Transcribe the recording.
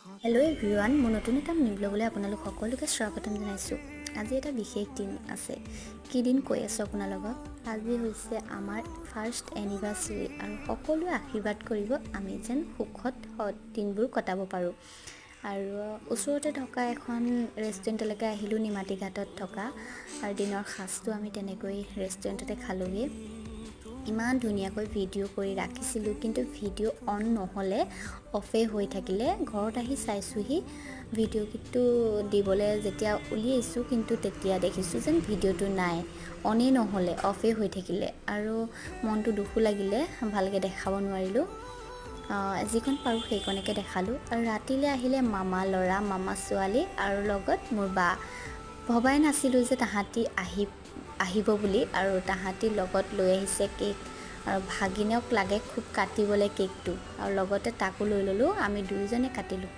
Hello' everyone, মোৰ নতুন এটা মিনি ব্লগলৈ আপোনালোক সকলোকে স্বাগতম জনাইছোঁ। আজি এটা বিশেষ দিন আছে। কি দিন কৈ আছোঁ আপোনালোকক। আজি হৈছে আমাৰ ফাৰ্ষ্ট এনিভাৰ্চাৰী আৰু সকলোৱে আশীৰ্বাদ কৰিব আমি যেন সুখত দিনবোৰ কটাব পাৰোঁ। আৰু ওচৰতে থকা এখন ৰেষ্টুৰেণ্টলৈকে আহিলোঁ, নিমাতী ঘাটত থকা, আৰু দিনৰ সাঁজটো আমি তেনেকৈ ৰেষ্টুৰেণ্টতে খালোঁগৈ। ইমান ধুনীয়াকৈ ভিডিঅ' কৰি ৰাখিছিলোঁ, কিন্তু ভিডিঅ' অন নহ'লে অফে হৈ থাকিলে। ঘৰত আহি চাইছোঁহি ভিডিঅ'টো দিবলৈ যেতিয়া উলিয়াইছোঁ, কিন্তু তেতিয়া দেখিছোঁ যেন ভিডিঅ'টো নাই, অনেই নহ'লে, অফে হৈ থাকিলে। আৰু মনটো দুখো লাগিলে, ভালকৈ দেখাব নোৱাৰিলোঁ। যিকণ পাৰোঁ সেইকণকে দেখালোঁ। আৰু ৰাতিলৈ আহিলে মামা ল'ৰা, মামা ছোৱালী আৰু লগত মোৰ বা। ভবাই নাছিলোঁ যে তাহাঁতি আহিব বুলি। আৰু তাহাঁতি লগত লৈ আহিছে কেক, আৰু ভাগিনক লাগে খুব কাটিবলৈ কেকটো, আৰু লগতে তাকো লৈ ল'লোঁ। আমি দুয়োজনে কাটিলোঁ।